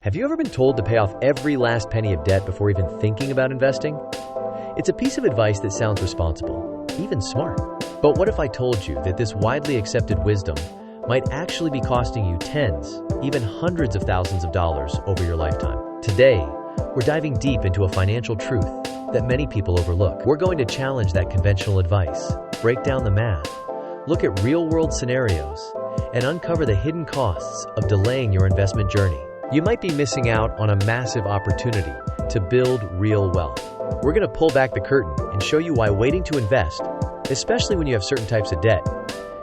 Have you ever been told to pay off every last penny of debt before even thinking about investing? It's a piece of advice that sounds responsible, even smart. But what if I told you that this widely accepted wisdom might actually be costing you tens, even hundreds of thousands of dollars over your lifetime? Today, we're diving deep into a financial truth that many people overlook. We're going to challenge that conventional advice, break down the math, look at real-world scenarios, and uncover the hidden costs of delaying your investment journey. You might be missing out on a massive opportunity to build real wealth. We're going to pull back the curtain and show you why waiting to invest, especially when you have certain types of debt,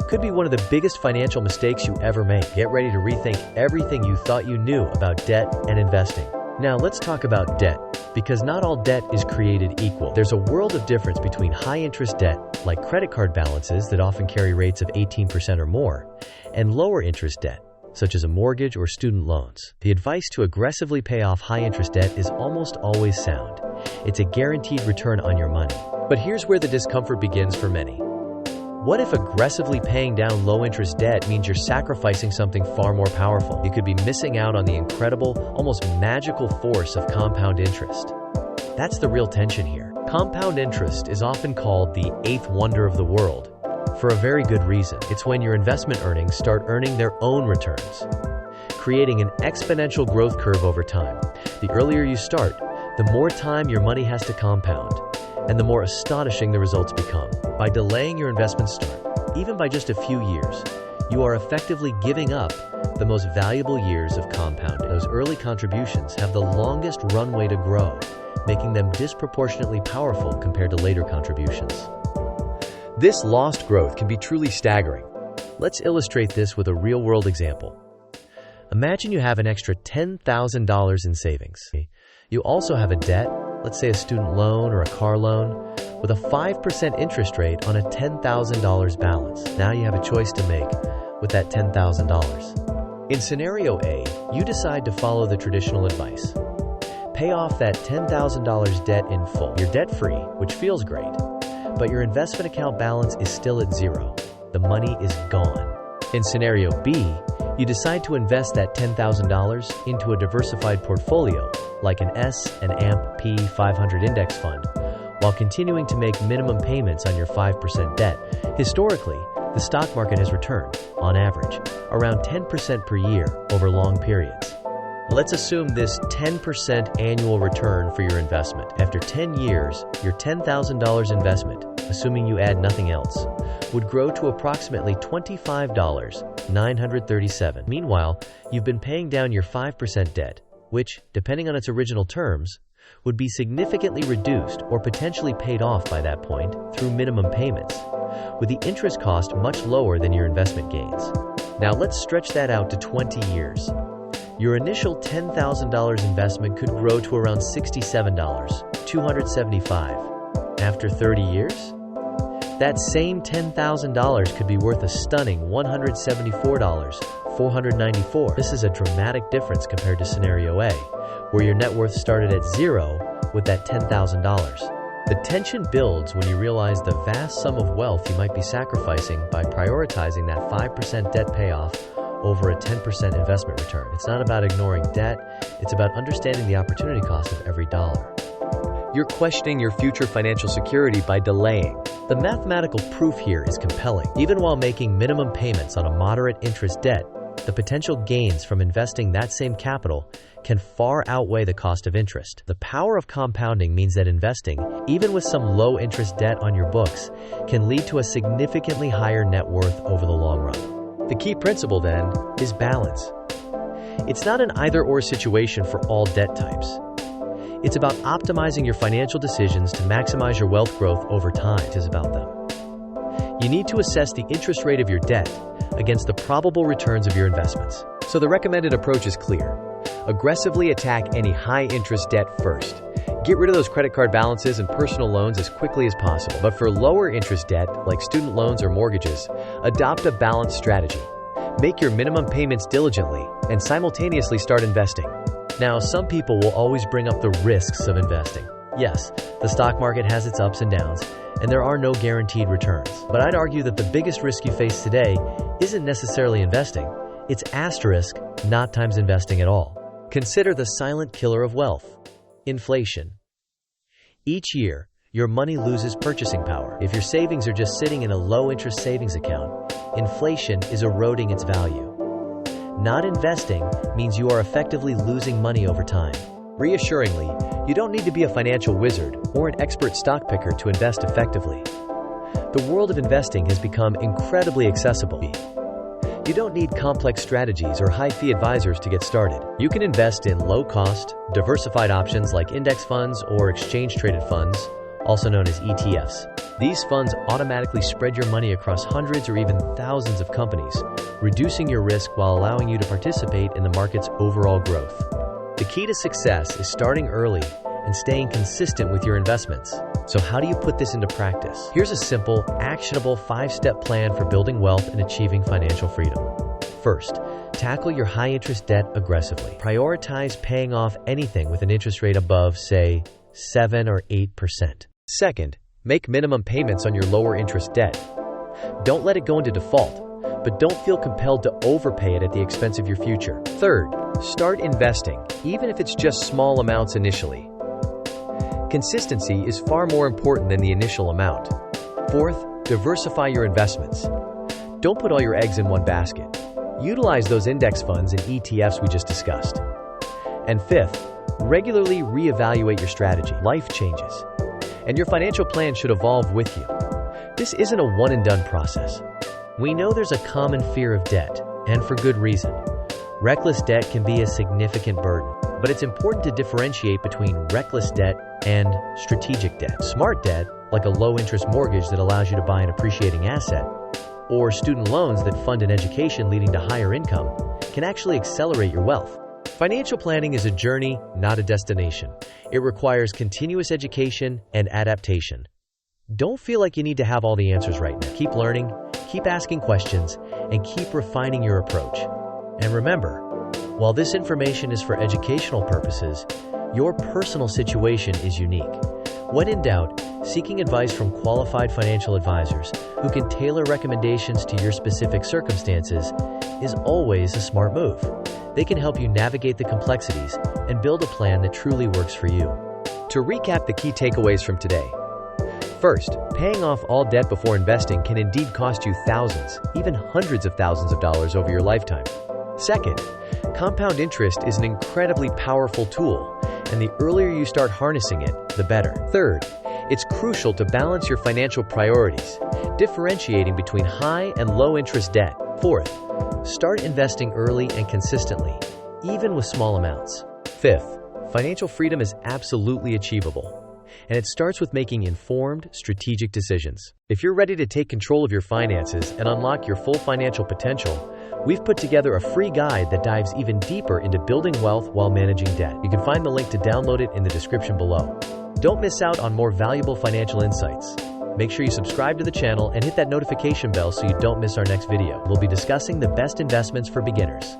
could be one of the biggest financial mistakes you ever make. Get ready to rethink everything you thought you knew about debt and investing. Now let's talk about debt, because not all debt is created equal. There's a world of difference between high-interest debt, like credit card balances that often carry rates of 18% or more, and lower-interest debt, such as a mortgage or student loans. The advice to aggressively pay off high-interest debt is almost always sound. It's a guaranteed return on your money. But here's where the discomfort begins for many. What if aggressively paying down low-interest debt means you're sacrificing something far more powerful? You could be missing out on the incredible, almost magical force of compound interest. That's the real tension here. Compound interest is often called the eighth wonder of the world, for a very good reason. It's when your investment earnings start earning their own returns, creating an exponential growth curve over time. The earlier you start, the more time your money has to compound, and the more astonishing the results become. By delaying your investment start, even by just a few years, you are effectively giving up the most valuable years of compounding. Those early contributions have the longest runway to grow, making them disproportionately powerful compared to later contributions. This lost growth can be truly staggering. Let's illustrate this with a real-world example. Imagine you have an extra $10,000 in savings. You also have a debt, let's say a student loan or a car loan, with a 5% interest rate on a $10,000 balance. Now you have a choice to make with that $10,000. In scenario A, you decide to follow the traditional advice. Pay off that $10,000 debt in full. You're debt-free, which feels great, but your investment account balance is still at zero. The money is gone. In scenario B, you decide to invest that $10,000 into a diversified portfolio, like an S&P 500 index fund, while continuing to make minimum payments on your 5% debt. Historically, the stock market has returned, on average, around 10% per year over long periods. Let's assume this 10% annual return for your investment. After 10 years, your $10,000 investment, assuming you add nothing else, would grow to approximately $25,937. Meanwhile, you've been paying down your 5% debt, which, depending on its original terms, would be significantly reduced or potentially paid off by that point through minimum payments, with the interest cost much lower than your investment gains. Now let's stretch that out to 20 years. Your initial $10,000 investment could grow to around $67,275. After 30 years, that same $10,000 could be worth a stunning $174,494. This is a dramatic difference compared to scenario A, where your net worth started at zero with that $10,000. The tension builds when you realize the vast sum of wealth you might be sacrificing by prioritizing that 5% debt payoff over a 10% investment return. It's not about ignoring debt, it's about understanding the opportunity cost of every dollar. You're questioning your future financial security by delaying. The mathematical proof here is compelling. Even while making minimum payments on a moderate interest debt, the potential gains from investing that same capital can far outweigh the cost of interest. The power of compounding means that investing, even with some low-interest debt on your books, can lead to a significantly higher net worth over the long run. The key principle, then, is balance. It's not an either-or situation for all debt types. It's about optimizing your financial decisions to maximize your wealth growth over time. It is about them. You need to assess the interest rate of your debt against the probable returns of your investments. So the recommended approach is clear. Aggressively attack any high-interest debt first. Get rid of those credit card balances and personal loans as quickly as possible. But for lower interest debt, like student loans or mortgages, adopt a balanced strategy. Make your minimum payments diligently and simultaneously start investing. Now, some people will always bring up the risks of investing. Yes, the stock market has its ups and downs, and there are no guaranteed returns. But I'd argue that the biggest risk you face today isn't necessarily investing. It's asterisk, not times investing at all. Consider the silent killer of wealth: inflation. Each year, your money loses purchasing power. If your savings are just sitting in a low-interest savings account, inflation is eroding its value. Not investing means you are effectively losing money over time. Reassuringly, you don't need to be a financial wizard or an expert stock picker to invest effectively. The world of investing has become incredibly accessible. You don't need complex strategies or high-fee advisors to get started. You can invest in low-cost, diversified options like index funds or exchange-traded funds, also known as ETFs. These funds automatically spread your money across hundreds or even thousands of companies, reducing your risk while allowing you to participate in the market's overall growth. The key to success is starting early and staying consistent with your investments. So how do you put this into practice? Here's a simple, actionable 5-step plan for building wealth and achieving financial freedom. First, tackle your high-interest debt aggressively. Prioritize paying off anything with an interest rate above, say, 7 or 8%. Second, make minimum payments on your lower interest debt. Don't let it go into default, but don't feel compelled to overpay it at the expense of your future. Third, start investing, even if it's just small amounts initially. Consistency is far more important than the initial amount. Fourth, diversify your investments. Don't put all your eggs in one basket. Utilize those index funds and ETFs we just discussed. And fifth, regularly reevaluate your strategy. Life changes, and your financial plan should evolve with you. This isn't a one-and-done process. We know there's a common fear of debt, and for good reason. Reckless debt can be a significant burden, but it's important to differentiate between reckless debt and strategic debt. Smart debt, like a low-interest mortgage that allows you to buy an appreciating asset, or student loans that fund an education leading to higher income, can actually accelerate your wealth. Financial planning is a journey, not a destination. It requires continuous education and adaptation. Don't feel like you need to have all the answers right now. Keep learning, keep asking questions, and keep refining your approach. And remember, while this information is for educational purposes, your personal situation is unique. When in doubt, seeking advice from qualified financial advisors who can tailor recommendations to your specific circumstances is always a smart move. They can help you navigate the complexities and build a plan that truly works for you. To recap the key takeaways from today. First, paying off all debt before investing can indeed cost you thousands, even hundreds of thousands of dollars over your lifetime. Second, compound interest is an incredibly powerful tool, and the earlier you start harnessing it, the better. Third, it's crucial to balance your financial priorities, differentiating between high and low interest debt. Fourth, start investing early and consistently, even with small amounts. Fifth, financial freedom is absolutely achievable, and it starts with making informed, strategic decisions. If you're ready to take control of your finances and unlock your full financial potential, we've put together a free guide that dives even deeper into building wealth while managing debt. You can find the link to download it in the description below. Don't miss out on more valuable financial insights. Make sure you subscribe to the channel and hit that notification bell so you don't miss our next video. We'll be discussing the best investments for beginners.